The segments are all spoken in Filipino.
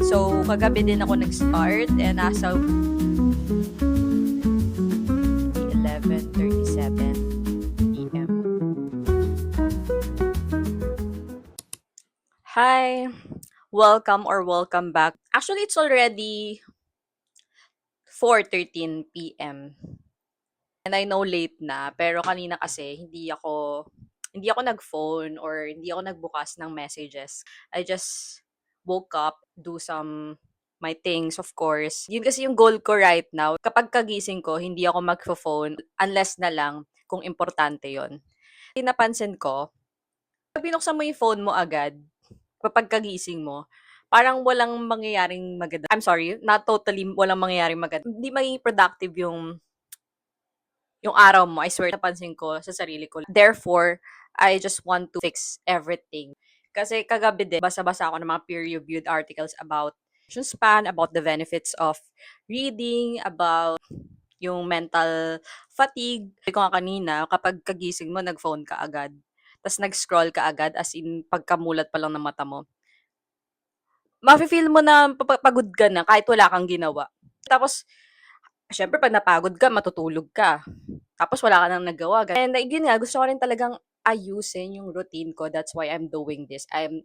So, kagabi din ako nag-start and as of 11:37 PM. Hi! Welcome back. Actually, it's already 4:13 PM. And I know late na, pero kanina kasi hindi ako nag-phone or hindi ako nagbukas ng messages. I just woke up, do some my things, of course. Yun kasi yung goal ko right now. Kapag kagising ko, hindi ako magfo-phone unless na lang kung importante yon. Napansin ko, pag binuksan mo yung phone mo agad, kapag kagising mo, parang walang mangyayaring maganda. I'm sorry, not totally walang mangyayaring maganda. Hindi maging productive yung araw mo. I swear, napansin ko sa sarili ko. Therefore, I just want to fix everything. Kasi kagabi din, basa-basa ako ng mga peer-reviewed articles about attention span, about the benefits of reading, about yung mental fatigue. Sabi ko nga kanina, kapag kagising mo, nag-phone ka agad. Tapos nag-scroll ka agad, as in, pagkamulat pa lang ng mata mo. Mafe-feel mo na pagod ka na kahit wala kang ginawa. Tapos, syempre, pag napagod ka, matutulog ka. Tapos wala ka nang nagawa. And yun nga, gusto ko rin talagang ayusin yung routine ko. That's why I'm doing this. I'm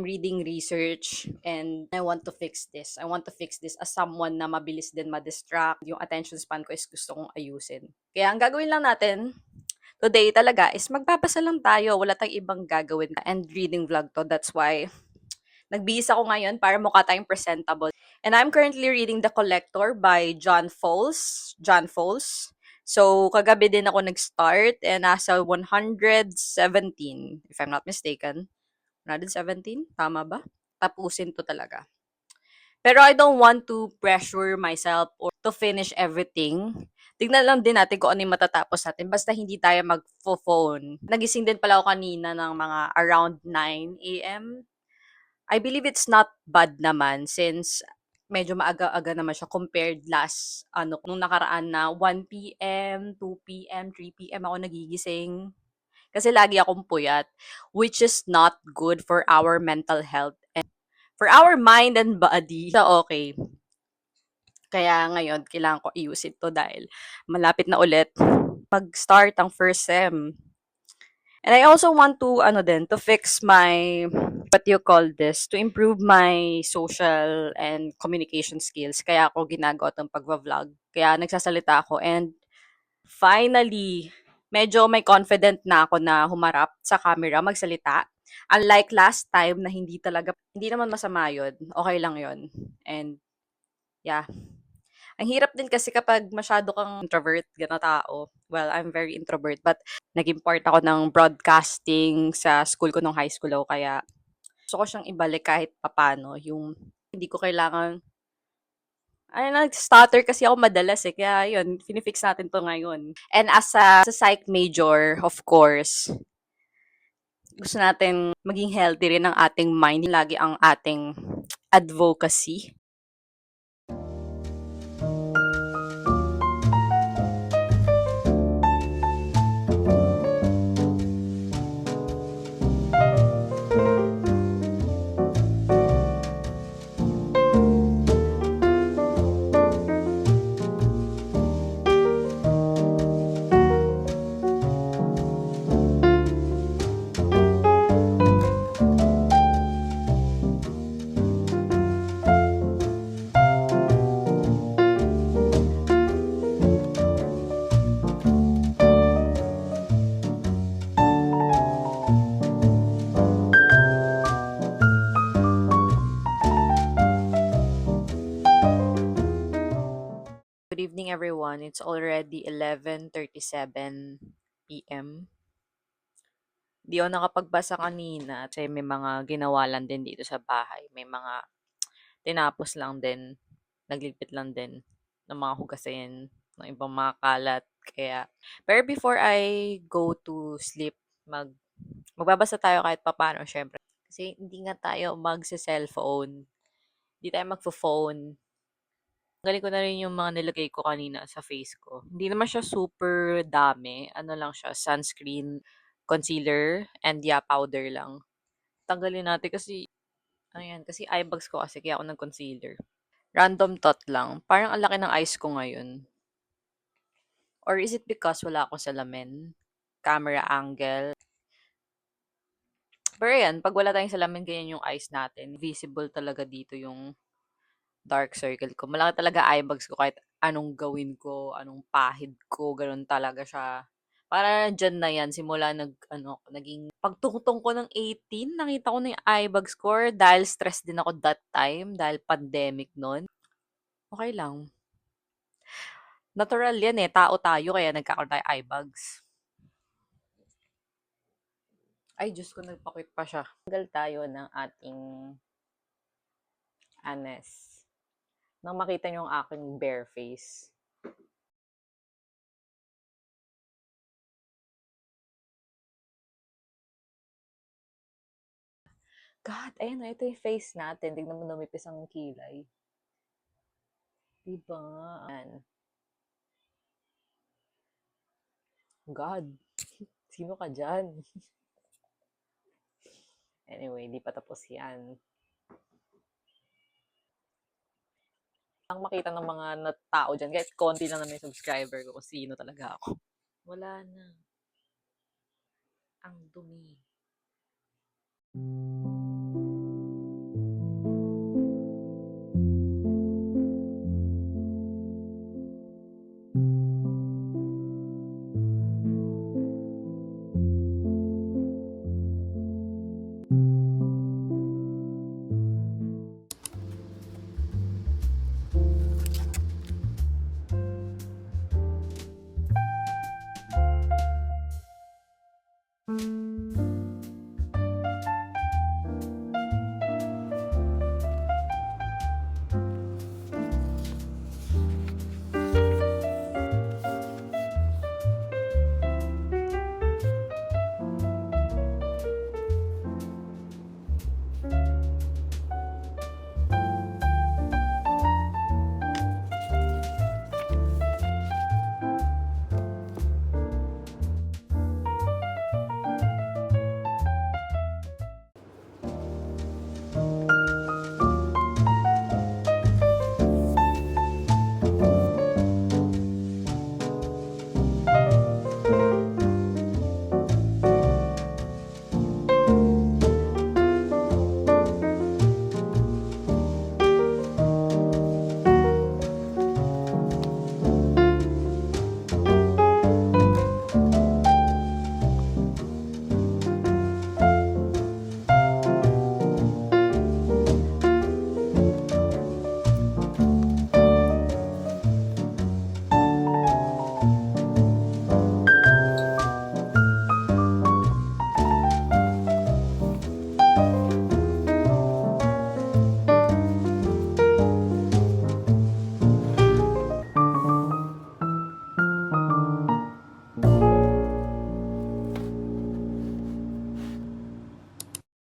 reading research and I want to fix this. I want to fix this as someone na mabilis din ma-distract. Yung attention span ko is gusto kong ayusin. Kaya ang gagawin lang natin today talaga is magbabasa lang tayo. Wala tayong ibang gagawin. And reading vlog to. That's why nagbihis ako ngayon para mukha tayong presentable. And I'm currently reading The Collector by John Fowles. John Fowles. So, kagabi din ako nag-start and nasa 117, if I'm not mistaken. 117? Tama ba? Tapusin to talaga. Pero I don't want to pressure myself or to finish everything. Tignan lang din natin kung ano yung matatapos natin. Basta hindi tayo mag-phone. Nagising din pala ako kanina ng mga around 9 a.m. I believe it's not bad naman since medyo maaga-aga naman siya compared nung nakaraan na 1 PM, 2 PM, 3 PM ako nagigising. Kasi lagi akong puyat, which is not good for our mental health and for our mind and body. So, okay. Kaya ngayon, kailangan ko iusin to dahil malapit na ulit mag-start ang first sem. And I also want to, to fix my, what you call this, to improve my social and communication skills. Kaya ako ginagawa itong pagva-vlog. Kaya nagsasalita ako. And finally, medyo may confident na ako na humarap sa camera, magsalita. Unlike last time na hindi naman masama yun. Okay lang yun. And, yeah. Ang hirap din kasi kapag masyado kang introvert na tao. Well, I'm very introvert but naging part ako ng broadcasting sa school ko nung high school ako kaya gusto ko siyang ibalik kahit papano. Yung hindi ko kailangan nag-stutter kasi ako madalas eh. Kaya yun, finifix natin to ngayon. And as a psych major, of course, gusto natin maging healthy rin ang ating mind. Lagi ang ating advocacy. Good evening, everyone. It's already 11:37 PM. Di ako nakapagbasa kanina kasi may mga ginawa lang din dito sa bahay. May mga tinapos lang din, nagligpit lang din ng mga hugasin, ng ibang mga kalat. Pero before I go to sleep, magbabasa tayo kahit papaano, syempre. Kasi hindi nga tayo magse-cellphone. Hindi tayo magfo-phone. Tanggalin ko na rin yung mga nilagay ko kanina sa face ko. Hindi naman siya super dami. Ano lang siya, sunscreen, concealer, and yeah, powder lang. Tanggalin natin kasi Ayan, kasi eye bags ko kasi kaya ako nag-concealer. Random thought lang, parang ang laki ng eyes ko ngayon. Or is it because wala akong salamin? Camera angle? Pero ayan, 'pag wala tayong salamin ganyan yung eyes natin, visible talaga dito yung dark circle ko. Malaki talaga eye bags ko kahit anong gawin ko, anong pahid ko, gano'n talaga siya. Para diyan na 'yan simula nag-ano ako, naging pagtungtong ko ng 18 nakita ko na yung eye bag score dahil stress din ako that time, dahil pandemic nun. Okey lang. Natural 'yan, eh, tao tayo kaya nagkakaroon tayo eye bags. Ay Diyos ko, nagpa-quit pa siya. Tanggal tayo ng ating Anes. Nang makita niyo ang aking bare face. God, ayan na, ito yung face natin. Tignan mo numipis ang kilay. Diba? Ayan. God, sino ka dyan? Anyway, di pa tapos yan. Ang makita ng mga tao dyan, kahit konti lang na may subscriber ko kung sino talaga ako. Wala na. Ang dumi.